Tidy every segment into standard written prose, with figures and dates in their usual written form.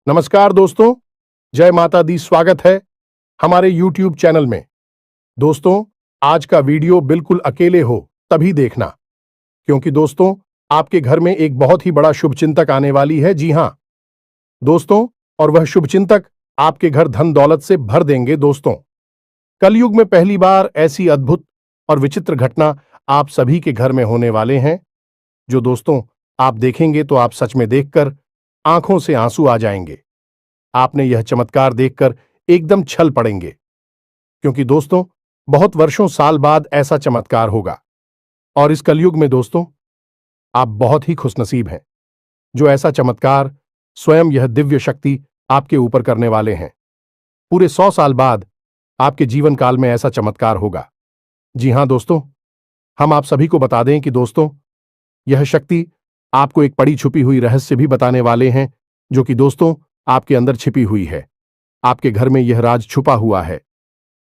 नमस्कार दोस्तों, जय माता दी। स्वागत है हमारे YouTube चैनल में। दोस्तों, आज का वीडियो बिल्कुल अकेले हो तभी देखना, क्योंकि दोस्तों आपके घर में एक बहुत ही बड़ा शुभचिंतक आने वाली है। जी हां दोस्तों, और वह शुभचिंतक आपके घर धन दौलत से भर देंगे। दोस्तों, कलयुग में पहली बार ऐसी अद्भुत और विचित्र घटना आप सभी के घर में होने वाले हैं, जो दोस्तों आप देखेंगे तो आप सच में देखकर आंखों से आंसू आ जाएंगे। आपने यह चमत्कार देखकर एकदम छल पड़ेंगे, क्योंकि दोस्तों बहुत वर्षों साल बाद ऐसा चमत्कार होगा। और इस कलयुग में दोस्तों आप बहुत ही खुशनसीब हैं, जो ऐसा चमत्कार स्वयं यह दिव्य शक्ति आपके ऊपर करने वाले हैं। पूरे 100 साल बाद आपके जीवन काल में ऐसा चमत्कार होगा। जी हां दोस्तों, हम आप सभी को बता दें कि दोस्तों यह शक्ति आपको एक पड़ी छुपी हुई रहस्य भी बताने वाले हैं, जो कि दोस्तों आपके अंदर छिपी हुई है। आपके घर में यह राज छुपा हुआ है।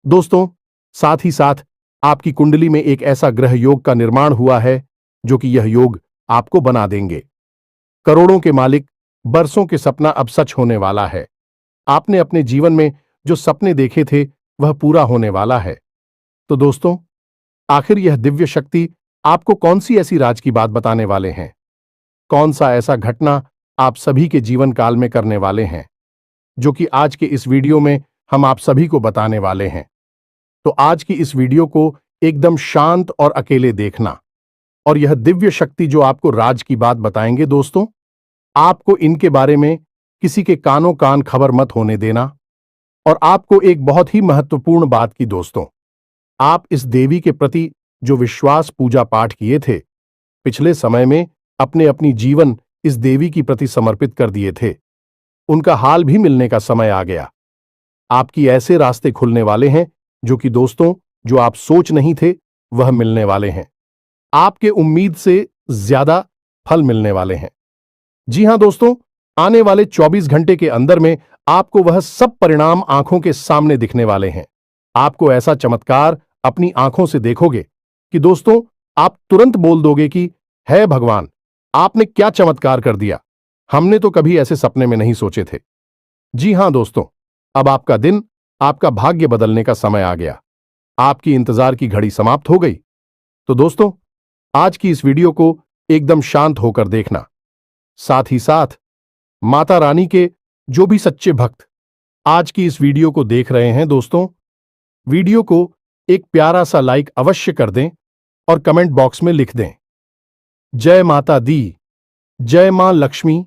दोस्तों, साथ ही साथ आपकी कुंडली में एक ऐसा ग्रह योग का निर्माण हुआ है, जो कि यह योग आपको बना देंगे करोड़ों के मालिक। बरसों के सपना अब सच होने वाला है। आपने अपने जीवन में जो सपने देखे थे वह पूरा होने वाला है। तो दोस्तों, आखिर यह दिव्य शक्ति आपको कौन सी ऐसी राज की बात बताने वाले हैं? कौन सा ऐसा घटना आप सभी के जीवन काल में करने वाले हैं, जो कि आज के इस वीडियो में हम आप सभी को बताने वाले हैं। तो आज की इस वीडियो को एकदम शांत और अकेले देखना। और यह दिव्य शक्ति जो आपको राज की बात बताएंगे दोस्तों, आपको इनके बारे में किसी के कानों कान खबर मत होने देना। और आपको एक बहुत ही महत्वपूर्ण बात की दोस्तों, आप इस देवी के प्रति जो विश्वास पूजा पाठ किए थे, पिछले समय में अपने अपनी जीवन इस देवी की प्रति समर्पित कर दिए थे, उनका हाल भी मिलने का समय आ गया। आपकी ऐसे रास्ते खुलने वाले हैं जो कि दोस्तों जो आप सोच नहीं थे वह मिलने वाले हैं। आपके उम्मीद से ज्यादा फल मिलने वाले हैं। जी हां दोस्तों, आने वाले 24 घंटे के अंदर में आपको वह सब परिणाम आंखों के सामने दिखने वाले हैं। आपको ऐसा चमत्कार अपनी आंखों से देखोगे कि दोस्तों आप तुरंत बोल दोगे कि है भगवान, आपने क्या चमत्कार कर दिया। हमने तो कभी ऐसे सपने में नहीं सोचे थे। जी हां दोस्तों, अब आपका दिन, आपका भाग्य बदलने का समय आ गया। आपकी इंतजार की घड़ी समाप्त हो गई। तो दोस्तों आज की इस वीडियो को एकदम शांत होकर देखना। साथ ही साथ माता रानी के जो भी सच्चे भक्त आज की इस वीडियो को देख रहे हैं दोस्तों, वीडियो को एक प्यारा सा लाइक अवश्य कर दें और कमेंट बॉक्स में लिख दें, जय माता दी, जय मां लक्ष्मी।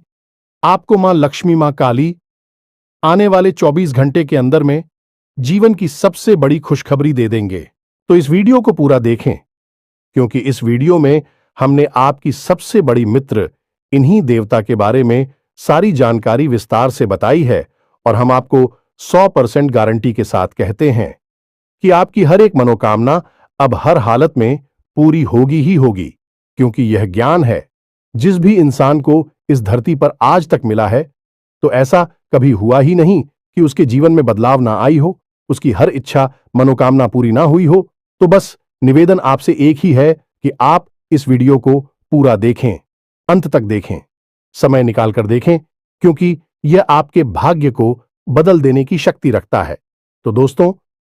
आपको मां लक्ष्मी, मां काली आने वाले 24 घंटे के अंदर में जीवन की सबसे बड़ी खुशखबरी दे देंगे। तो इस वीडियो को पूरा देखें, क्योंकि इस वीडियो में हमने आपकी सबसे बड़ी मित्र इन्हीं देवता के बारे में सारी जानकारी विस्तार से बताई है। और हम आपको 100% गारंटी के साथ कहते हैं कि आपकी हर एक मनोकामना अब हर हालत में पूरी होगी ही होगी, क्योंकि यह ज्ञान है जिस भी इंसान को इस धरती पर आज तक मिला है, तो ऐसा कभी हुआ ही नहीं कि उसके जीवन में बदलाव ना आई हो, उसकी हर इच्छा मनोकामना पूरी ना हुई हो। तो बस निवेदन आपसे एक ही है कि आप इस वीडियो को पूरा देखें, अंत तक देखें, समय निकालकर देखें, क्योंकि यह आपके भाग्य को बदल देने की शक्ति रखता है। तो दोस्तों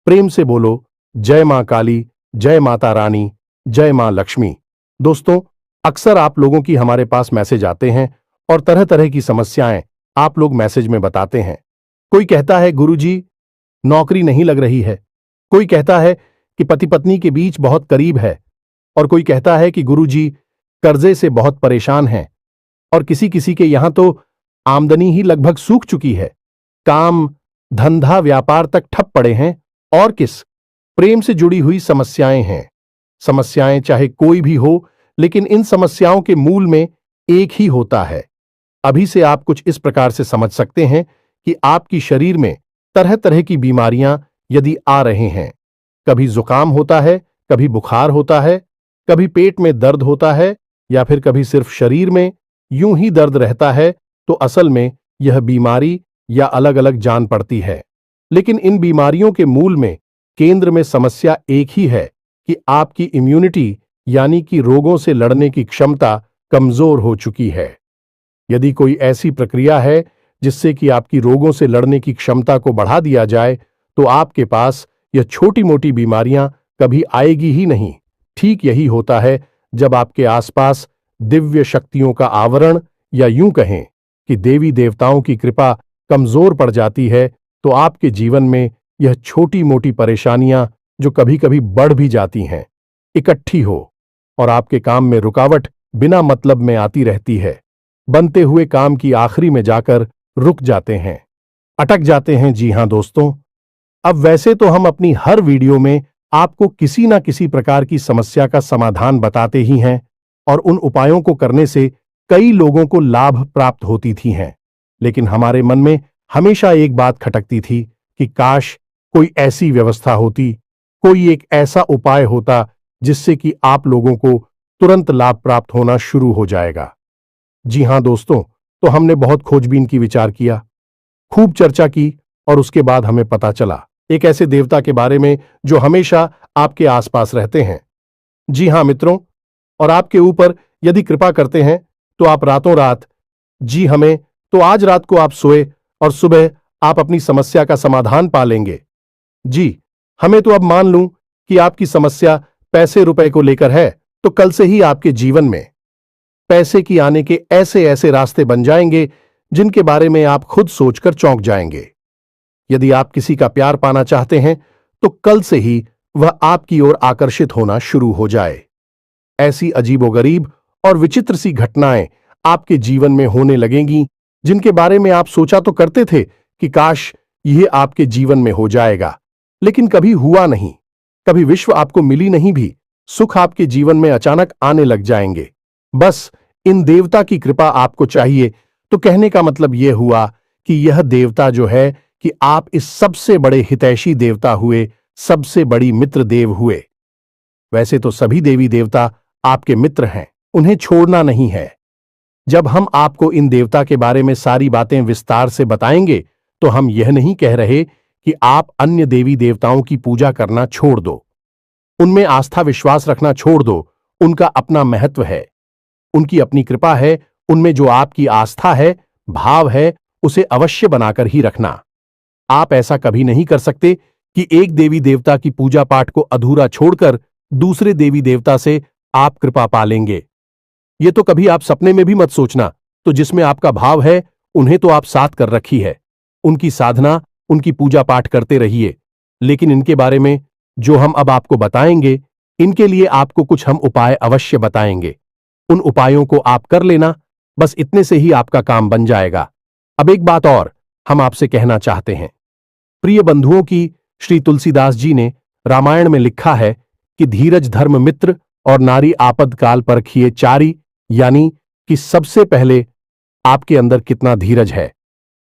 प्रेम से बोलो, जय मां काली, जय माता रानी, जय मां लक्ष्मी। दोस्तों अक्सर आप लोगों की हमारे पास मैसेज आते हैं और तरह तरह की समस्याएं आप लोग मैसेज में बताते हैं। कोई कहता है गुरुजी नौकरी नहीं लग रही है, कोई कहता है कि पति पत्नी के बीच बहुत करीब है, और कोई कहता है कि गुरुजी कर्जे से बहुत परेशान हैं, और किसी किसी के यहां तो आमदनी ही लगभग सूख चुकी है, काम धंधा व्यापार तक ठप पड़े हैं, और किस प्रेम से जुड़ी हुई समस्याएं हैं। समस्याएं चाहे कोई भी हो, लेकिन इन समस्याओं के मूल में एक ही होता है। अभी से आप कुछ इस प्रकार से समझ सकते हैं कि आपकी शरीर में तरह तरह की बीमारियां यदि आ रहे हैं, कभी जुकाम होता है, कभी बुखार होता है, कभी पेट में दर्द होता है, या फिर कभी सिर्फ शरीर में यूं ही दर्द रहता है, तो असल में यह बीमारी या अलग अलग जान पड़ती है। लेकिन इन बीमारियों के मूल में, केंद्र में समस्या एक ही है कि आपकी इम्यूनिटी यानी कि रोगों से लड़ने की क्षमता कमजोर हो चुकी है। यदि कोई ऐसी प्रक्रिया है जिससे कि आपकी रोगों से लड़ने की क्षमता को बढ़ा दिया जाए, तो आपके पास यह छोटी मोटी बीमारियां कभी आएगी ही नहीं। ठीक यही होता है जब आपके आसपास दिव्य शक्तियों का आवरण, या यूं कहें कि देवी देवताओं की कृपा कमजोर पड़ जाती है, तो आपके जीवन में यह छोटी मोटी परेशानियां, जो कभी कभी बढ़ भी जाती हैं, इकट्ठी हो और आपके काम में रुकावट बिना मतलब में आती रहती है। बनते हुए काम की आखिरी में जाकर रुक जाते हैं, अटक जाते हैं। जी हां दोस्तों, अब वैसे तो हम अपनी हर वीडियो में आपको किसी ना किसी प्रकार की समस्या का समाधान बताते ही हैं, और उन उपायों को करने से कई लोगों को लाभ प्राप्त होती थी हैं। लेकिन हमारे मन में हमेशा एक बात खटकती थी कि काश कोई ऐसी व्यवस्था होती, कोई एक ऐसा उपाय होता जिससे कि आप लोगों को तुरंत लाभ प्राप्त होना शुरू हो जाएगा। जी हां दोस्तों, तो हमने बहुत खोजबीन की विचार किया, खूब चर्चा की, और उसके बाद हमें पता चला एक ऐसे देवता के बारे में जो हमेशा आपके आसपास रहते हैं। जी हां मित्रों, और आपके ऊपर यदि कृपा करते हैं तो आप रातों रात, जी हमें तो आज रात को आप सोए और सुबह आप अपनी समस्या का समाधान पा लेंगे। जी, हमें तो अब मान लूं कि आपकी समस्या पैसे रुपए को लेकर है, तो कल से ही आपके जीवन में पैसे की आने के ऐसे ऐसे रास्ते बन जाएंगे जिनके बारे में आप खुद सोचकर चौंक जाएंगे। यदि आप किसी का प्यार पाना चाहते हैं, तो कल से ही वह आपकी ओर आकर्षित होना शुरू हो जाए। ऐसी अजीबोगरीब और विचित्र सी घटनाएं आपके जीवन में होने लगेंगी जिनके बारे में आप सोचा तो करते थे कि काश यह आपके जीवन में हो जाएगा, लेकिन कभी हुआ नहीं। कभी विश्व आपको मिली नहीं भी, सुख आपके जीवन में अचानक आने लग जाएंगे। बस इन देवता की कृपा आपको चाहिए। तो कहने का मतलब यह हुआ कि यह देवता जो है कि आप इस सबसे बड़े हितैषी देवता हुए, सबसे बड़ी मित्र देव हुए। वैसे तो सभी देवी देवता आपके मित्र हैं, उन्हें छोड़ना नहीं है। जब हम आपको इन देवता के बारे में सारी बातें विस्तार से बताएंगे, तो हम यह नहीं कह रहे कि आप अन्य देवी देवताओं की पूजा करना छोड़ दो, उनमें आस्था विश्वास रखना छोड़ दो। उनका अपना महत्व है, उनकी अपनी कृपा है। उनमें जो आपकी आस्था है, भाव है, उसे अवश्य बनाकर ही रखना। आप ऐसा कभी नहीं कर सकते कि एक देवी देवता की पूजा पाठ को अधूरा छोड़कर दूसरे देवी देवता से आप कृपा पा लेंगे। ये तो कभी आप सपने में भी मत सोचना। तो जिसमें आपका भाव है, उन्हें तो आप साथ कर रखी है, उनकी साधना, उनकी पूजा पाठ करते रहिए। लेकिन इनके बारे में जो हम अब आपको बताएंगे, इनके लिए आपको कुछ हम उपाय अवश्य बताएंगे। उन उपायों को आप कर लेना, बस इतने से ही आपका काम बन जाएगा। अब एक बात और हम आपसे कहना चाहते हैं। प्रिय बंधुओं की श्री तुलसीदास जी ने रामायण में लिखा है कि धीरज धर्म मित्र और नारी आपद काल परखिए चारी, यानी कि सबसे पहले आपके अंदर कितना धीरज है,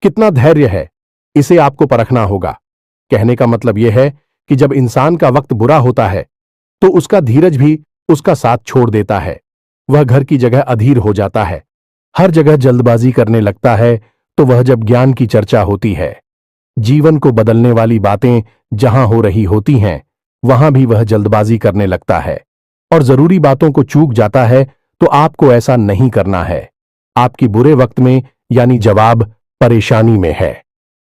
कितना धैर्य है, इसे आपको परखना होगा। कहने का मतलब यह है कि जब इंसान का वक्त बुरा होता है, तो उसका धीरज भी उसका साथ छोड़ देता है। वह घर की जगह अधीर हो जाता है, हर जगह जल्दबाजी करने लगता है। तो वह जब ज्ञान की चर्चा होती है, जीवन को बदलने वाली बातें जहां हो रही होती हैं, वहां भी वह जल्दबाजी करने लगता है और जरूरी बातों को चूक जाता है। तो आपको ऐसा नहीं करना है। आपकी बुरे वक्त में, यानी जवाब परेशानी में है,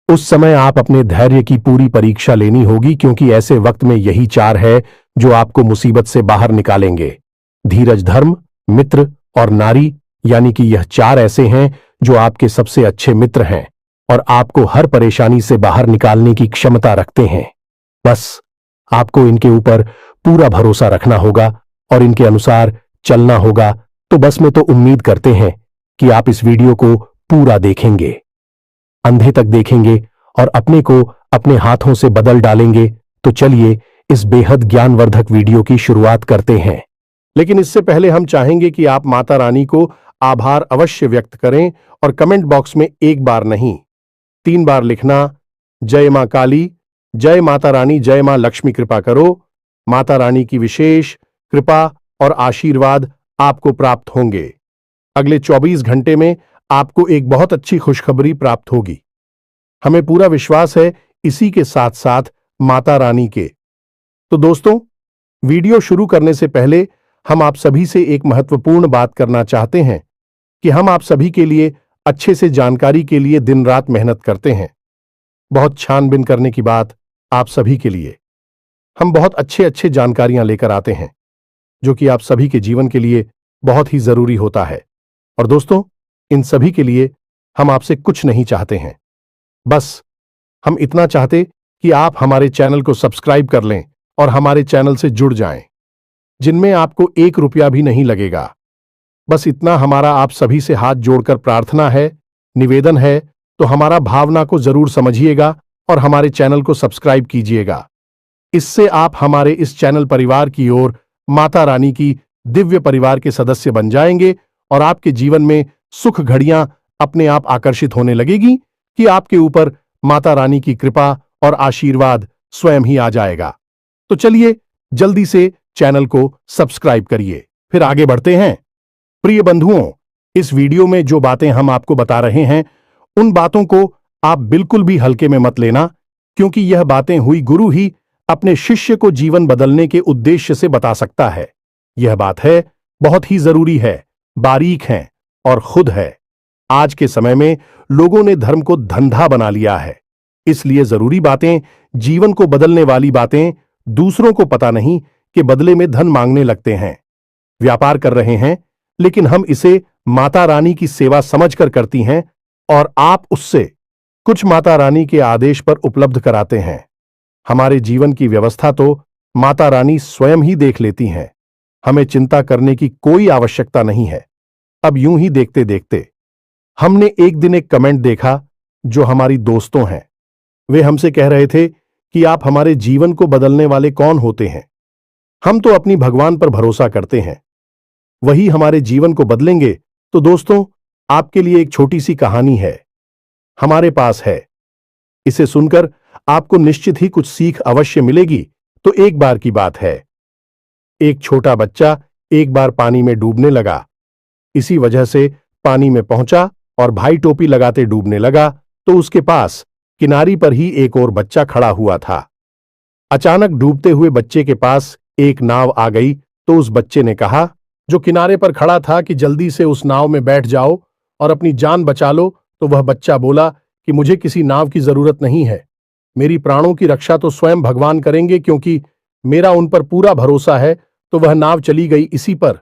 उस समय आप अपने धैर्य की पूरी परीक्षा लेनी होगी, क्योंकि ऐसे वक्त में यही चार है जो आपको मुसीबत से बाहर निकालेंगे। धीरज धर्म मित्र और नारी, यानी कि यह चार ऐसे हैं जो आपके सबसे अच्छे मित्र हैं और आपको हर परेशानी से बाहर निकालने की क्षमता रखते हैं। बस आपको इनके ऊपर पूरा भरोसा रखना होगा और इनके अनुसार चलना होगा। तो बस मैं तो उम्मीद करते हैं कि आप इस वीडियो को पूरा देखेंगे, अंधे तक देखेंगे और अपने को अपने हाथों से बदल डालेंगे। तो चलिए इस बेहद ज्ञानवर्धक वीडियो की शुरुआत करते हैं। लेकिन इससे पहले हम चाहेंगे कि आप माता रानी को आभार अवश्य व्यक्त करें और कमेंट बॉक्स में एक बार नहीं, 3 बार लिखना, जय मां काली, जय माता रानी, जय मां लक्ष्मी कृपा करो। माता रानी की विशेष कृपा और आशीर्वाद आपको प्राप्त होंगे। अगले 24 घंटे में आपको एक बहुत अच्छी खुशखबरी प्राप्त होगी, हमें पूरा विश्वास है इसी के साथ साथ माता रानी के। तो दोस्तों, वीडियो शुरू करने से पहले हम आप सभी से एक महत्वपूर्ण बात करना चाहते हैं कि हम आप सभी के लिए अच्छे से जानकारी के लिए दिन रात मेहनत करते हैं। बहुत छानबीन करने की बात आप सभी के लिए। हम बहुत अच्छे अच्छे जानकारियां लेकर आते हैं जो कि आप सभी के जीवन के लिए बहुत ही जरूरी होता है। और दोस्तों, इन सभी के लिए हम आपसे कुछ नहीं चाहते हैं, बस हम इतना चाहते कि आप हमारे चैनल को सब्सक्राइब कर लें और हमारे चैनल से जुड़ जाएं, जिनमें आपको 1 रुपया भी नहीं लगेगा। बस इतना हमारा आप सभी से हाथ जोड़कर प्रार्थना है, निवेदन है, तो हमारा भावना को जरूर समझिएगा और हमारे चैनल को सब्सक्राइब कीजिएगा। इससे आप हमारे इस चैनल परिवार की ओर माता रानी की दिव्य परिवार के सदस्य बन जाएंगे और आपके जीवन में सुख घड़ियां अपने आप आकर्षित होने लगेगी कि आपके ऊपर माता रानी की कृपा और आशीर्वाद स्वयं ही आ जाएगा। तो चलिए जल्दी से चैनल को सब्सक्राइब करिए। फिर आगे बढ़ते हैं। प्रिय बंधुओं, इस वीडियो में जो बातें हम आपको बता रहे हैं उन बातों को आप बिल्कुल भी हल्के में मत लेना, क्योंकि यह बातें हुई गुरु ही अपने शिष्य को जीवन बदलने के उद्देश्य से बता सकता है। यह बात है, बहुत ही जरूरी है, बारीक है और खुद है। आज के समय में लोगों ने धर्म को धंधा बना लिया है, इसलिए जरूरी बातें, जीवन को बदलने वाली बातें दूसरों को पता नहीं कि बदले में धन मांगने लगते हैं। व्यापार कर रहे हैं, लेकिन हम इसे माता रानी की सेवा समझकर करती हैं और आप उससे कुछ माता रानी के आदेश पर उपलब्ध कराते हैं। हमारे जीवन की व्यवस्था तो माता रानी स्वयं ही देख लेती हैं। हमें चिंता करने की कोई आवश्यकता नहीं है। अब यूं ही देखते देखते हमने एक दिन एक कमेंट देखा जो हमारी दोस्तों हैं। वे हमसे कह रहे थे कि आप हमारे जीवन को बदलने वाले कौन होते हैं? हम तो अपनी भगवान पर भरोसा करते हैं, वही हमारे जीवन को बदलेंगे। तो दोस्तों, आपके लिए एक छोटी सी कहानी है, हमारे पास है। इसे सुनकर आपको निश्चित ही कुछ सीख अवश्य मिलेगी। तो एक बार की बात है, एक छोटा बच्चा एक बार पानी में डूबने लगा। इसी वजह से पानी में पहुंचा और भाई टोपी लगाते डूबने लगा, तो उसके पास किनारी पर ही एक और बच्चा खड़ा हुआ था। अचानक डूबते हुए बच्चे के पास एक नाव आ गई, तो उस बच्चे ने कहा, जो किनारे पर खड़ा था, कि जल्दी से उस नाव में बैठ जाओ और अपनी जान बचा लो। तो वह बच्चा बोला कि मुझे किसी नाव की जरूरत नहीं है, मेरी प्राणों की रक्षा तो स्वयं भगवान करेंगे, क्योंकि मेरा उन पर पूरा भरोसा है। तो वह नाव चली गई इसी पर।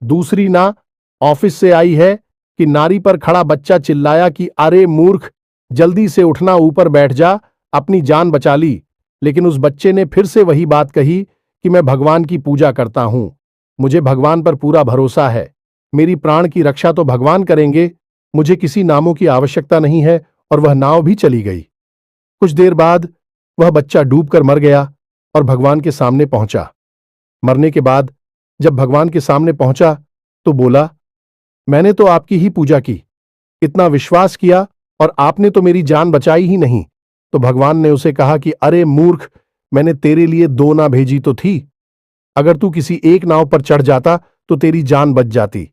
दूसरी ना ऑफिस से आई है कि नारी पर खड़ा बच्चा चिल्लाया कि अरे मूर्ख, जल्दी से उठना, ऊपर बैठ जा, अपनी जान बचा ली। लेकिन उस बच्चे ने फिर से वही बात कही कि मैं भगवान की पूजा करता हूं, मुझे भगवान पर पूरा भरोसा है, मेरी प्राण की रक्षा तो भगवान करेंगे, मुझे किसी नामों की आवश्यकता नहीं है। और वह नाव भी चली गई। कुछ देर बाद वह बच्चा डूबकर मर गया और भगवान के सामने पहुंचा। मरने के बाद जब भगवान के सामने पहुंचा तो बोला, मैंने तो आपकी ही पूजा की, इतना विश्वास किया, और आपने तो मेरी जान बचाई ही नहीं। तो भगवान ने उसे कहा कि अरे मूर्ख, मैंने तेरे लिए 2 नाव भेजी तो थी, अगर तू किसी एक नाव पर चढ़ जाता तो तेरी जान बच जाती।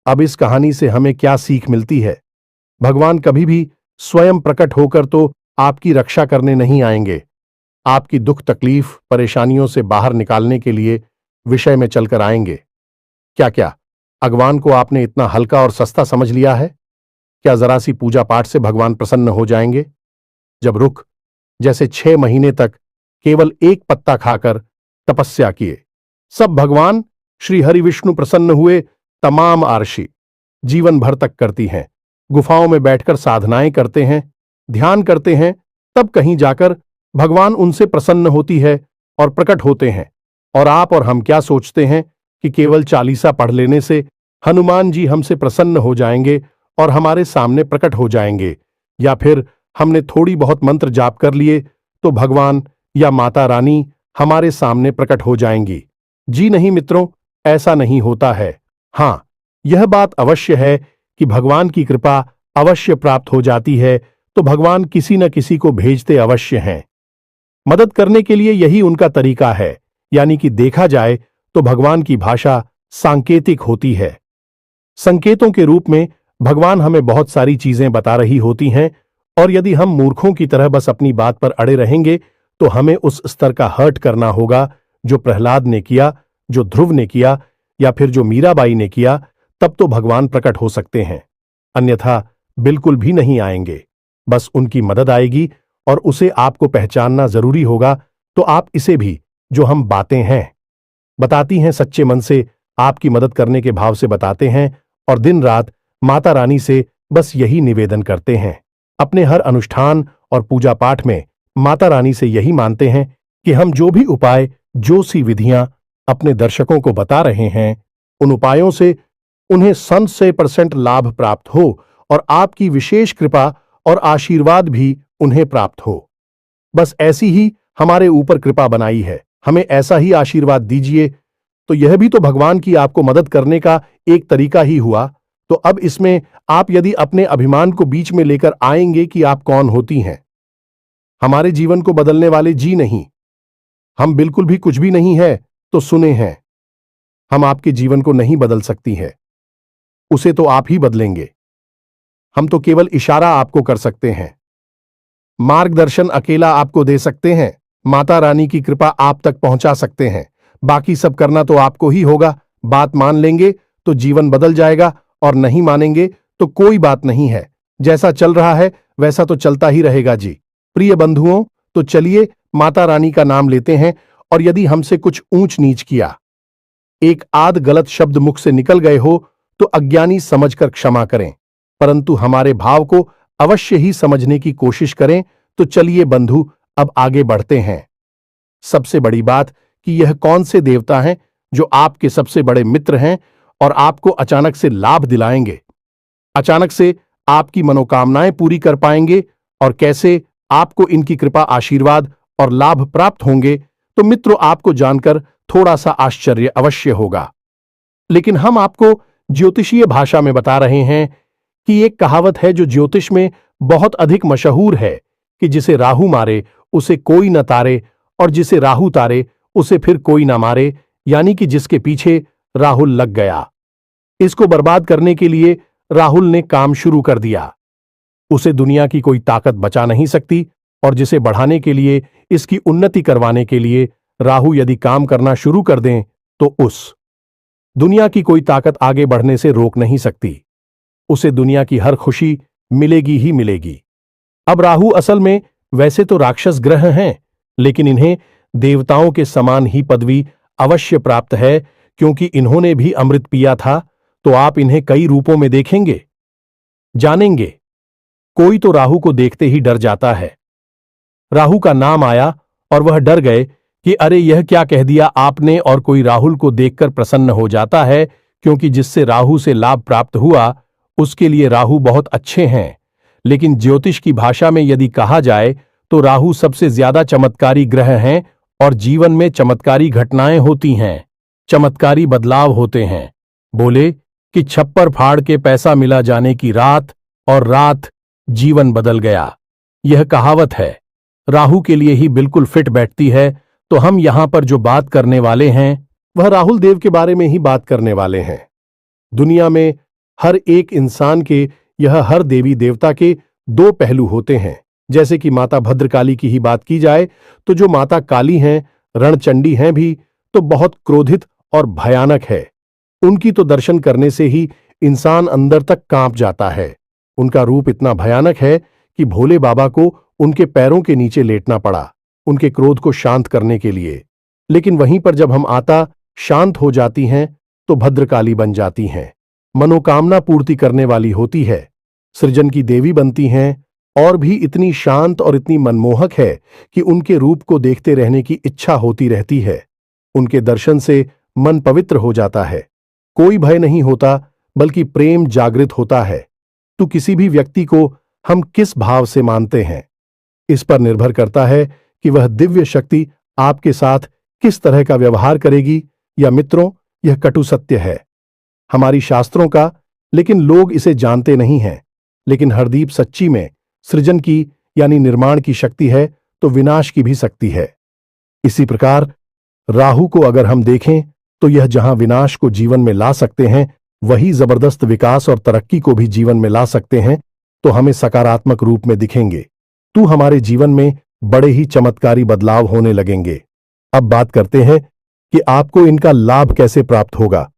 अब इस कहानी से हमें क्या सीख मिलती है? भगवान कभी भी स्वयं प्रकट होकर तो आपकी रक्षा करने नहीं आएंगे, आपकी दुख तकलीफ परेशानियों से बाहर निकालने के लिए विषय में चलकर आएंगे। क्या क्या भगवान को आपने इतना हल्का और सस्ता समझ लिया है? क्या जरा सी पूजा पाठ से भगवान प्रसन्न हो जाएंगे? जब रुख जैसे 6 महीने तक केवल एक पत्ता खाकर तपस्या किए, सब भगवान श्री हरि विष्णु प्रसन्न हुए। तमाम आरशी जीवन भर तक करती हैं, गुफाओं में बैठकर साधनाएं करते हैं, ध्यान करते हैं, तब कहीं जाकर भगवान उनसे प्रसन्न होती है और प्रकट होते हैं। और आप और हम क्या सोचते हैं कि केवल चालीसा पढ़ लेने से हनुमान जी हमसे प्रसन्न हो जाएंगे और हमारे सामने प्रकट हो जाएंगे, या फिर हमने थोड़ी बहुत मंत्र जाप कर लिए तो भगवान या माता रानी हमारे सामने प्रकट हो जाएंगी। जी नहीं मित्रों, ऐसा नहीं होता है। हाँ, यह बात अवश्य है कि भगवान की कृपा अवश्य प्राप्त हो जाती है, तो भगवान किसी न किसी को भेजते अवश्य हैं। मदद करने के लिए यही उनका तरीका है, यानी कि देखा जाए तो भगवान की भाषा सांकेतिक होती है। संकेतों के रूप में भगवान हमें बहुत सारी चीजें बता रही होती हैं, और यदि हम मूर्खों की तरह बस अपनी बात पर अड़े रहेंगे तो हमें उस स्तर का हर्ट करना होगा जो प्रहलाद ने किया, जो ध्रुव ने किया, या फिर जो मीराबाई ने किया, तब तो भगवान प्रकट हो सकते हैं। अन्यथा बिल्कुल भी नहीं आएंगे। बस उनकी मदद आएगी और उसे आपको पहचानना जरूरी होगा। तो आप इसे भी, जो हम बातें हैं बताती हैं, सच्चे मन से आपकी मदद करने के भाव से बताते हैं और दिन रात माता रानी से बस यही निवेदन करते हैं। अपने हर अनुष्ठान और पूजा पाठ में माता रानी से यही मानते हैं कि हम जो भी उपाय, जो सी विधियां अपने दर्शकों को बता रहे हैं, उन उपायों से उन्हें 100% लाभ प्राप्त हो और आपकी विशेष कृपा और आशीर्वाद भी उन्हें प्राप्त हो। बस ऐसी ही हमारे ऊपर कृपा बनाई है, हमें ऐसा ही आशीर्वाद दीजिए। तो यह भी तो भगवान की आपको मदद करने का एक तरीका ही हुआ। तो अब इसमें आप यदि अपने अभिमान को बीच में लेकर आएंगे कि आप कौन होती हैं, हमारे जीवन को बदलने वाले जी नहीं, हम बिल्कुल भी कुछ भी नहीं है, तो सुने हैं, हम आपके जीवन को नहीं बदल सकती हैं, उसे तो आप ही बदलेंगे। हम तो केवल इशारा आपको कर सकते हैं, मार्गदर्शन अकेला आपको दे सकते हैं, माता रानी की कृपा आप तक पहुंचा सकते हैं। बाकी सब करना तो आपको ही होगा। बात मान लेंगे तो जीवन बदल जाएगा और नहीं मानेंगे तो कोई बात नहीं है। जैसा चल रहा है वैसा तो चलता ही रहेगा जी। प्रिय बंधुओं, तो चलिए माता रानी का नाम लेते हैं और यदि हमसे कुछ ऊंच नीच किया, एक आध गलत शब्द मुख से निकल गए हो तो अज्ञानी समझकर क्षमा करें, परंतु हमारे भाव को अवश्य ही समझने की कोशिश करें। तो चलिए बंधु, अब आगे बढ़ते हैं। सबसे बड़ी बात कि यह कौन से देवता हैं जो आपके सबसे बड़े मित्र हैं और आपको अचानक से लाभ दिलाएंगे, अचानक से आपकी मनोकामनाएं पूरी कर पाएंगे, और कैसे आपको इनकी कृपा, आशीर्वाद और लाभ प्राप्त होंगे। तो मित्रों, आपको जानकर थोड़ा सा आश्चर्य अवश्य होगा, लेकिन हम आपको ज्योतिषीय भाषा में बता रहे हैं कि एक कहावत है जो ज्योतिष में बहुत अधिक मशहूर है कि जिसे राहु मारे उसे कोई न तारे, और जिसे राहु तारे उसे फिर कोई ना मारे, यानी कि जिसके पीछे राहुल लग गया, इसको बर्बाद करने के लिए राहुल ने काम शुरू कर दिया, उसे दुनिया की कोई ताकत बचा नहीं सकती। और जिसे बढ़ाने के लिए, इसकी उन्नति करवाने के लिए राहु यदि काम करना शुरू कर दें तो उस दुनिया की कोई ताकत आगे बढ़ने से रोक नहीं सकती, उसे दुनिया की हर खुशी मिलेगी ही मिलेगी। अब राहु असल में वैसे तो राक्षस ग्रह हैं, लेकिन इन्हें देवताओं के समान ही पदवी अवश्य प्राप्त है, क्योंकि इन्होंने भी अमृत पिया था। तो आप इन्हें कई रूपों में देखेंगे, जानेंगे। कोई तो राहु को देखते ही डर जाता है। राहु का नाम आया और वह डर गए कि अरे यह क्या कह दिया आपने, और कोई राहुल को देखकर प्रसन्न हो जाता है, क्योंकि जिससे राहु से लाभ प्राप्त हुआ उसके लिए राहु बहुत अच्छे हैं। लेकिन ज्योतिष की भाषा में यदि कहा जाए तो राहु सबसे ज्यादा चमत्कारी ग्रह हैं और जीवन में चमत्कारी घटनाएं होती हैं, चमत्कारी बदलाव होते हैं। बोले कि छप्पर फाड़ के पैसा मिला जाने की रात, और रात जीवन बदल गया। यह कहावत है, राहु के लिए ही बिल्कुल फिट बैठती है। तो हम यहां पर जो बात करने वाले हैं वह राहुल देव के बारे में ही बात करने वाले हैं। दुनिया में हर एक इंसान के, यह हर देवी देवता के दो पहलू होते हैं। जैसे कि माता भद्रकाली की ही बात की जाए तो जो माता काली हैं, रणचंडी हैं भी, तो बहुत क्रोधित और भयानक है। उनकी तो दर्शन करने से ही इंसान अंदर तक कांप जाता है। उनका रूप इतना भयानक है कि भोले बाबा को उनके पैरों के नीचे लेटना पड़ा उनके क्रोध को शांत करने के लिए। लेकिन वहीं पर जब हम आता शांत हो जाती हैं तो भद्रकाली बन जाती हैं, मनोकामना पूर्ति करने वाली होती है, सृजन की देवी बनती हैं, और भी इतनी शांत और इतनी मनमोहक है कि उनके रूप को देखते रहने की इच्छा होती रहती है। उनके दर्शन से मन पवित्र हो जाता है, कोई भय नहीं होता, बल्कि प्रेम जागृत होता है। तो किसी भी व्यक्ति को हम किस भाव से मानते हैं, इस पर निर्भर करता है कि वह दिव्य शक्ति आपके साथ किस तरह का व्यवहार करेगी। या मित्रों, यह कटु सत्य है हमारी शास्त्रों का, लेकिन लोग इसे जानते नहीं हैं। लेकिन हरदीप सच्ची में सृजन की यानी निर्माण की शक्ति है तो विनाश की भी शक्ति है। इसी प्रकार राहु को अगर हम देखें तो यह जहां विनाश को जीवन में ला सकते हैं, वही जबरदस्त विकास और तरक्की को भी जीवन में ला सकते हैं। तो हमें सकारात्मक रूप में दिखेंगे, तो हमारे जीवन में बड़े ही चमत्कारी बदलाव होने लगेंगे। अब बात करते हैं कि आपको इनका लाभ कैसे प्राप्त होगा,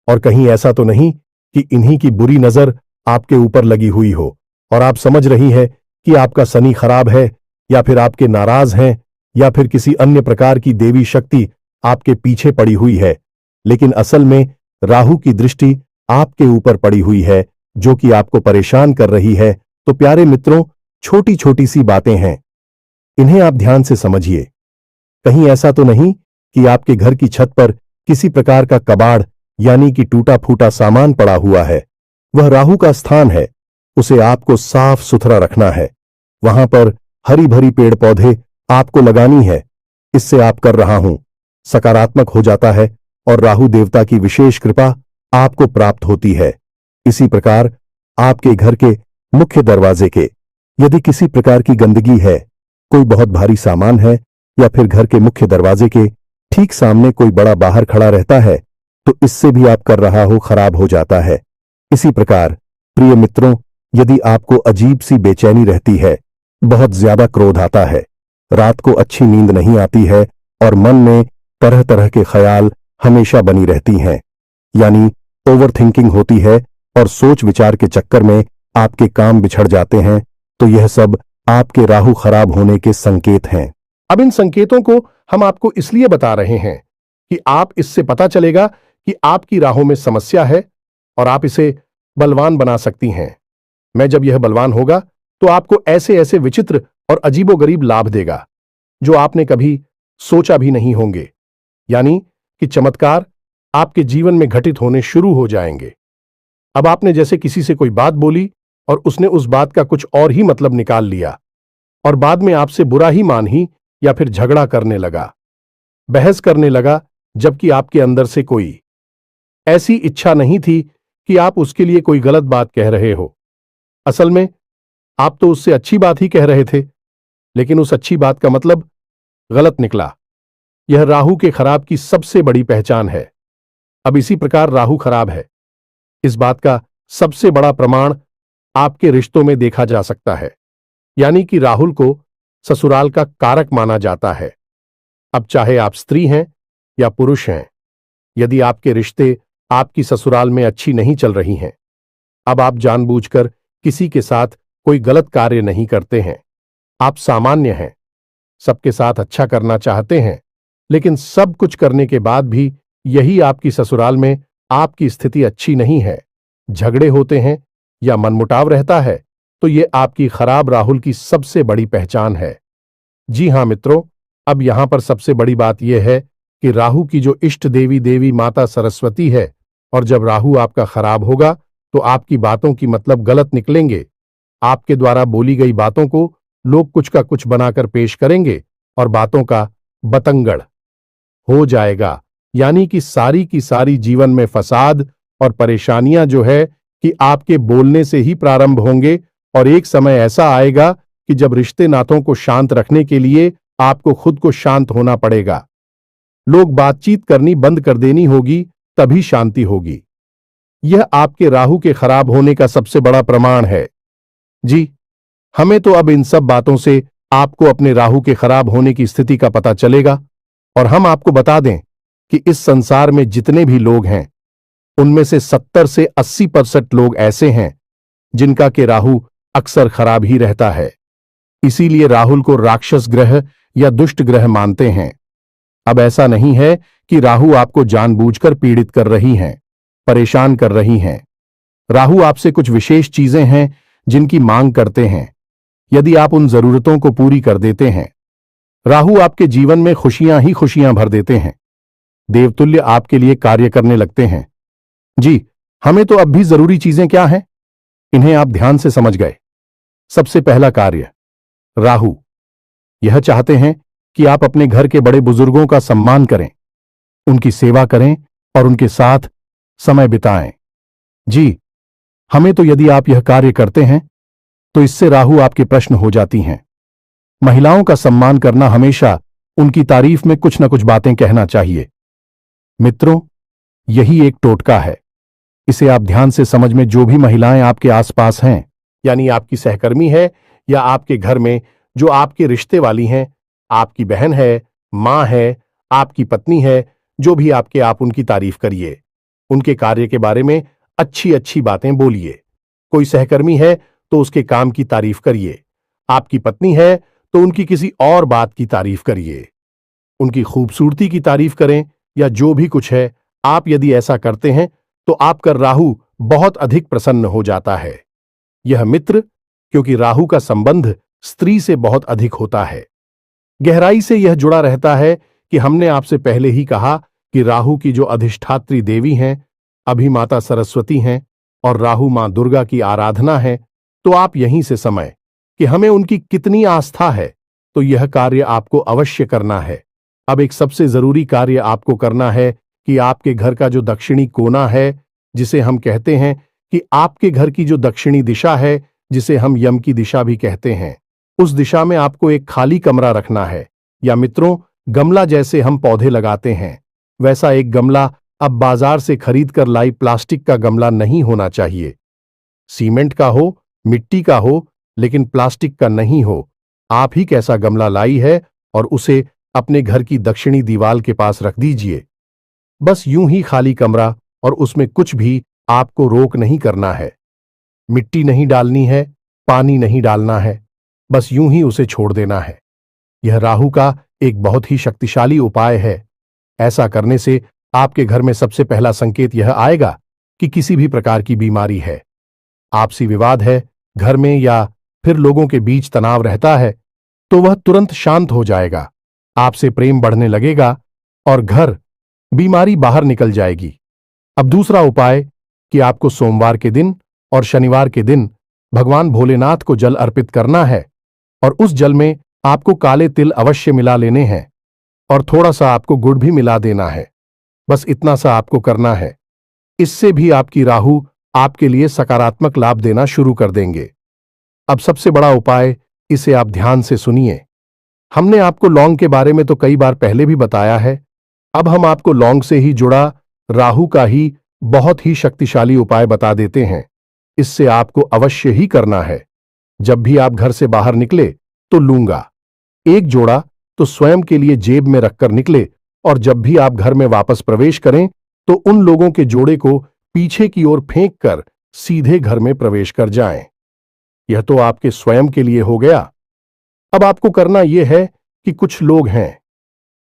और कहीं ऐसा तो नहीं कि इन्हीं की बुरी नजर आपके ऊपर लगी हुई हो। और आप समझ रही हैं कि आपका शनि खराब है, या फिर आपके नाराज हैं, या फिर किसी अन्य प्रकार की देवी शक्ति आपके पीछे पड़ी हुई है। लेकिन असल में राहु की दृष्टि आपके ऊपर पड़ी हुई है, जो कि आपको परेशान कर रही है। तो प्यारे मित्रों, छोटी छोटी सी बातें हैं, इन्हें आप ध्यान से समझिए। कहीं ऐसा तो नहीं कि आपके घर की छत पर किसी प्रकार का कबाड़ यानी कि टूटा फूटा सामान पड़ा हुआ है। वह राहु का स्थान है, उसे आपको साफ सुथरा रखना है। वहां पर हरी भरी पेड़ पौधे आपको लगानी है। इससे आप कर रहा हूं सकारात्मक हो जाता है और राहु देवता की विशेष कृपा आपको प्राप्त होती है। इसी प्रकार आपके घर के मुख्य दरवाजे के यदि किसी प्रकार की गंदगी है, कोई बहुत भारी सामान है, या फिर घर के मुख्य दरवाजे के ठीक सामने कोई बड़ा बाहर खड़ा रहता है, तो इससे भी आप कर रहा हो खराब हो जाता है। इसी प्रकार प्रिय मित्रों, यदि आपको अजीब सी बेचैनी रहती है, बहुत ज्यादा क्रोध आता है, रात को अच्छी नींद नहीं आती है और मन में तरह तरह के ख्याल हमेशा बनी रहती हैं, यानी ओवर थिंकिंग होती है और सोच विचार के चक्कर में आपके काम बिछड़ जाते हैं, तो यह सब आपके राहु खराब होने के संकेत हैं। अब इन संकेतों को हम आपको इसलिए बता रहे हैं कि आप इससे पता चलेगा कि आपकी राहों में समस्या है और आप इसे बलवान बना सकती हैं। मैं जब यह बलवान होगा तो आपको ऐसे ऐसे विचित्र और अजीबोगरीब लाभ देगा जो आपने कभी सोचा भी नहीं होंगे, यानी कि चमत्कार आपके जीवन में घटित होने शुरू हो जाएंगे। अब आपने जैसे किसी से कोई बात बोली और उसने उस बात का कुछ और ही मतलब निकाल लिया और बाद में आपसे बुरा ही मान ही या फिर झगड़ा करने लगा, बहस करने लगा, जबकि आपके अंदर से कोई ऐसी इच्छा नहीं थी कि आप उसके लिए कोई गलत बात कह रहे हो। असल में आप तो उससे अच्छी बात ही कह रहे थे, लेकिन उस अच्छी बात का मतलब गलत निकला। यह राहु के खराब की सबसे बड़ी पहचान है। अब इसी प्रकार राहु खराब है, इस बात का सबसे बड़ा प्रमाण आपके रिश्तों में देखा जा सकता है, यानी कि राहुल को ससुराल का कारक माना जाता है। अब चाहे आप स्त्री हैं या पुरुष हैं, यदि आपके रिश्ते आपकी ससुराल में अच्छी नहीं चल रही हैं, अब आप जानबूझकर किसी के साथ कोई गलत कार्य नहीं करते हैं। आप सामान्य हैं, सबके साथ अच्छा करना चाहते हैं, लेकिन सब कुछ करने के बाद भी यही आपकी ससुराल में आपकी स्थिति अच्छी नहीं है, झगड़े होते हैं या मनमुटाव रहता है, तो ये आपकी खराब राहुल की सबसे बड़ी पहचान है। जी हां मित्रों, अब यहां पर सबसे बड़ी बात यह है कि राहु की जो इष्ट देवी देवी माता सरस्वती है, और जब राहु आपका खराब होगा तो आपकी बातों की मतलब गलत निकलेंगे। आपके द्वारा बोली गई बातों को लोग कुछ का कुछ बनाकर पेश करेंगे और बातों का बतंगड़ हो जाएगा, यानी कि सारी की सारी जीवन में फसाद और परेशानियां जो है कि आपके बोलने से ही प्रारंभ होंगे, और एक समय ऐसा आएगा कि जब रिश्ते नातों को शांत रखने के लिए आपको खुद को शांत होना पड़ेगा। लोग बातचीत करनी बंद कर देनी होगी, तभी शांति होगी। यह आपके राहु के खराब होने का सबसे बड़ा प्रमाण है। जी, हमें तो अब इन सब बातों से आपको अपने राहु के खराब होने की स्थिति का पता चलेगा, और हम आपको बता दें कि इस संसार में जितने भी लोग हैं, उनमें से 70 से 80% लोग ऐसे हैं जिनका के राहु अक्सर खराब ही रहता है। इसीलिए राहुल को राक्षस ग्रह या दुष्ट ग्रह मानते हैं। अब ऐसा नहीं है कि राहु आपको जानबूझकर पीड़ित कर रही हैं, परेशान कर रही हैं। राहु आपसे कुछ विशेष चीजें हैं जिनकी मांग करते हैं। यदि आप उन जरूरतों को पूरी कर देते हैं, राहु आपके जीवन में खुशियां ही खुशियां भर देते हैं, देवतुल्य आपके लिए कार्य करने लगते हैं। जी, हमें तो अब भी जरूरी चीजें क्या हैं, इन्हें आप ध्यान से समझ गए। सबसे पहला कार्य, राहु यह चाहते हैं कि आप अपने घर के बड़े बुजुर्गों का सम्मान करें, उनकी सेवा करें और उनके साथ समय बिताएं। जी, हमें तो यदि आप यह कार्य करते हैं तो इससे राहु आपके प्रश्न हो जाती हैं। महिलाओं का सम्मान करना, हमेशा उनकी तारीफ में कुछ न कुछ बातें कहना चाहिए। मित्रों, यही एक टोटका है, इसे आप ध्यान से समझ में। जो भी महिलाएं आपके आसपास हैं, यानी आपकी सहकर्मी है या आपके घर में जो आपके रिश्ते वाली हैं, आपकी बहन है, मां है, आपकी पत्नी है, जो भी आपके, आप उनकी तारीफ करिए, उनके कार्य के बारे में अच्छी अच्छी बातें बोलिए। कोई सहकर्मी है तो उसके काम की तारीफ करिए। आपकी पत्नी है तो उनकी किसी और बात की तारीफ करिए। उनकी खूबसूरती की तारीफ करें या जो भी कुछ है, आप यदि ऐसा करते हैं तो आपका राहु बहुत अधिक प्रसन्न हो जाता है। यह मित्र, क्योंकि राहु का संबंध स्त्री से बहुत अधिक होता है, गहराई से यह जुड़ा रहता है कि हमने आपसे पहले ही कहा कि राहु की जो अधिष्ठात्री देवी हैं, अभी माता सरस्वती हैं और राहु मां दुर्गा की आराधना है। तो आप यहीं से समय कि हमें उनकी कितनी आस्था है, तो यह कार्य आपको अवश्य करना है। अब एक सबसे जरूरी कार्य आपको करना है कि आपके घर का जो दक्षिणी कोना है, जिसे हम कहते हैं कि आपके घर की जो दक्षिणी दिशा है, जिसे हम यम की दिशा भी कहते हैं, उस दिशा में आपको एक खाली कमरा रखना है। या मित्रों, गमला जैसे हम पौधे लगाते हैं, वैसा एक गमला अब बाजार से खरीद कर लाई प्लास्टिक का गमला नहीं होना चाहिए। सीमेंट का हो, मिट्टी का हो, लेकिन प्लास्टिक का नहीं हो। आप ही कैसा गमला लाई है और उसे अपने घर की दक्षिणी दीवार के पास रख दीजिए। बस यूं ही खाली कमरा, और उसमें कुछ भी आपको रोक नहीं करना है। मिट्टी नहीं डालनी है, पानी नहीं डालना है, बस यूं ही उसे छोड़ देना है। यह राहु का एक बहुत ही शक्तिशाली उपाय है। ऐसा करने से आपके घर में सबसे पहला संकेत यह आएगा कि किसी भी प्रकार की बीमारी है, आपसी विवाद है घर में, या फिर लोगों के बीच तनाव रहता है, तो वह तुरंत शांत हो जाएगा। आपसे प्रेम बढ़ने लगेगा और घर बीमारी बाहर निकल जाएगी। अब दूसरा उपाय कि आपको सोमवार के दिन और शनिवार के दिन भगवान भोलेनाथ को जल अर्पित करना है, और उस जल में आपको काले तिल अवश्य मिला लेने हैं और थोड़ा सा आपको गुड़ भी मिला देना है। बस इतना सा आपको करना है। इससे भी आपकी राहु आपके लिए सकारात्मक लाभ देना शुरू कर देंगे। अब सबसे बड़ा उपाय, इसे आप ध्यान से सुनिए। हमने आपको लौंग के बारे में तो कई बार पहले भी बताया है। अब हम आपको लौंग से ही जुड़ा राहु का ही बहुत ही शक्तिशाली उपाय बता देते हैं। इससे आपको अवश्य ही करना है। जब भी आप घर से बाहर निकले तो लूंगा एक जोड़ा तो स्वयं के लिए जेब में रखकर निकले, और जब भी आप घर में वापस प्रवेश करें तो उन लोगों के जोड़े को पीछे की ओर फेंक कर सीधे घर में प्रवेश कर जाएं। यह तो आपके स्वयं के लिए हो गया। अब आपको करना यह है कि कुछ लोग हैं,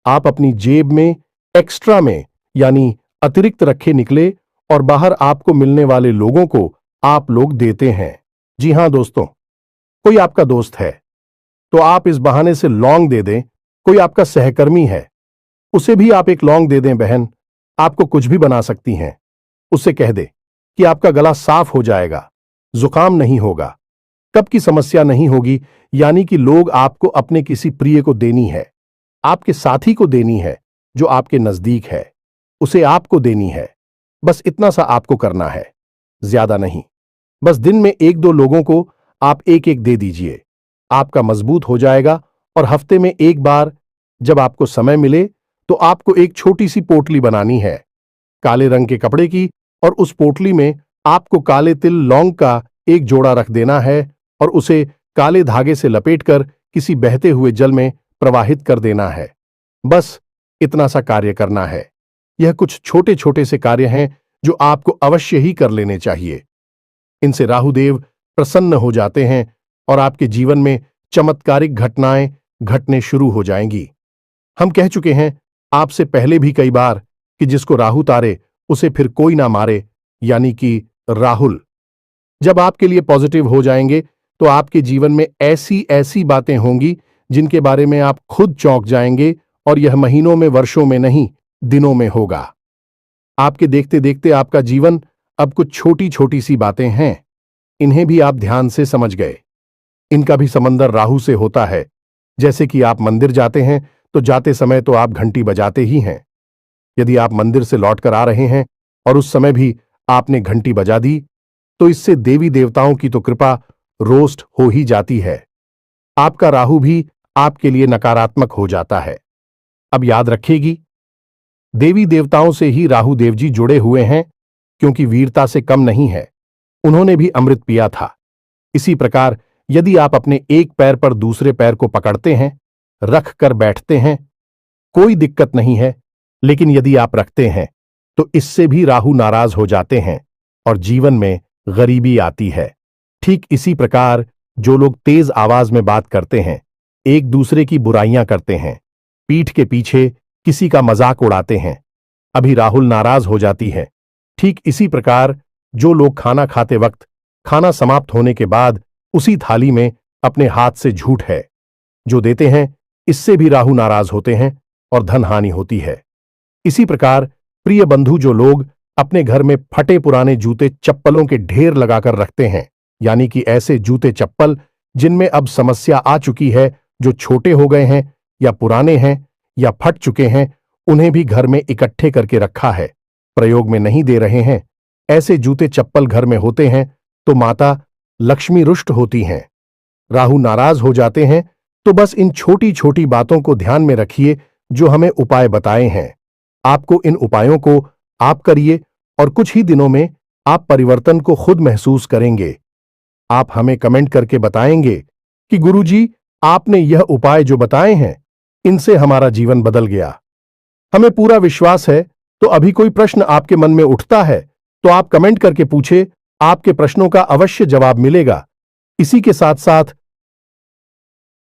आप अपनी जेब में एक्स्ट्रा में यानी अतिरिक्त रखे निकले और बाहर आपको मिलने वाले लोगों को आप लोग देते हैं। जी हां दोस्तों, कोई आपका दोस्त है तो आप इस बहाने से लौंग दे दें। कोई आपका सहकर्मी है, उसे भी आप एक लौंग दे दें। बहन आपको कुछ भी बना सकती हैं। उससे कह दे कि आपका गला साफ हो जाएगा, जुकाम नहीं होगा, कब की समस्या नहीं होगी। यानी कि लोग आपको अपने किसी प्रिय को देनी है, आपके साथी को देनी है जो आपके नजदीक है, उसे आपको देनी है। बस इतना सा आपको करना है, ज्यादा नहीं। बस दिन में एक दो लोगों को आप एक एक दे दीजिए। आपका मजबूत हो जाएगा। और हफ्ते में एक बार जब आपको समय मिले तो आपको एक छोटी सी पोटली बनानी है काले रंग के कपड़े की, और उस पोटली में आपको काले तिल लौंग का एक जोड़ा रख देना है और उसे काले धागे से लपेटकर किसी बहते हुए जल में प्रवाहित कर देना है। बस इतना सा कार्य करना है। यह कुछ छोटे छोटे से कार्य हैं जो आपको अवश्य ही कर लेने चाहिए। इनसे राहुदेव प्रसन्न हो जाते हैं और आपके जीवन में चमत्कारिक घटनाएं घटने शुरू हो जाएंगी। हम कह चुके हैं आपसे पहले भी कई बार कि जिसको राहु तारे उसे फिर कोई ना मारे, यानी कि राहुल जब आपके लिए पॉजिटिव हो जाएंगे तो आपके जीवन में ऐसी ऐसी बातें होंगी जिनके बारे में आप खुद चौंक जाएंगे, और यह महीनों में, वर्षों में नहीं, दिनों में होगा। आपके देखते देखते आपका जीवन अब कुछ छोटी छोटी सी बातें हैं, इन्हें भी आप ध्यान से समझ गए। इनका भी समंदर राहु से होता है। जैसे कि आप मंदिर जाते हैं तो जाते समय तो आप घंटी बजाते ही हैं। यदि आप मंदिर से लौटकर आ रहे हैं और उस समय भी आपने घंटी बजा दी तो इससे देवी देवताओं की तो कृपा रोस्ट हो ही जाती है। आपका राहु भी आपके लिए नकारात्मक हो जाता है। अब याद रखेगी, देवी देवताओं से ही राहु देव जी जुड़े हुए हैं, क्योंकि वीरता से कम नहीं है, उन्होंने भी अमृत पिया था। इसी प्रकार यदि आप अपने एक पैर पर दूसरे पैर को पकड़ते हैं, रख कर बैठते हैं, कोई दिक्कत नहीं है। लेकिन यदि आप रखते हैं तो इससे भी राहु नाराज हो जाते हैं और जीवन में गरीबी आती है। ठीक इसी प्रकार जो लोग तेज आवाज में बात करते हैं, एक दूसरे की बुराइयां करते हैं, पीठ के पीछे किसी का मजाक उड़ाते हैं, अभी राहुल नाराज हो जाती है। ठीक इसी प्रकार जो लोग खाना खाते वक्त खाना समाप्त होने के बाद उसी थाली में अपने हाथ से झूठ है जो देते हैं, इससे भी राहु नाराज होते हैं और धन हानि होती है। इसी प्रकार प्रिय बंधु जो लोग अपने घर में फटे पुराने जूते चप्पलों के ढेर लगाकर रखते हैं, यानी कि ऐसे जूते चप्पल जिनमें अब समस्या आ चुकी है, जो छोटे हो गए हैं या पुराने हैं या फट चुके हैं, उन्हें भी घर में इकट्ठे करके रखा है, प्रयोग में नहीं दे रहे हैं, ऐसे जूते चप्पल घर में होते हैं तो माता लक्ष्मी रुष्ट होती हैं, राहु नाराज हो जाते हैं। तो बस इन छोटी छोटी बातों को ध्यान में रखिए जो हमें उपाय बताए हैं। आपको इन उपायों को आप करिए और कुछ ही दिनों में आप परिवर्तन को खुद महसूस करेंगे। आप हमें कमेंट करके बताएंगे कि गुरुजी, आपने यह उपाय जो बताए हैं, इनसे हमारा जीवन बदल गया। हमें पूरा विश्वास है। तो अभी कोई प्रश्न आपके मन में उठता है तो आप कमेंट करके पूछे, आपके प्रश्नों का अवश्य जवाब मिलेगा। इसी के साथ साथ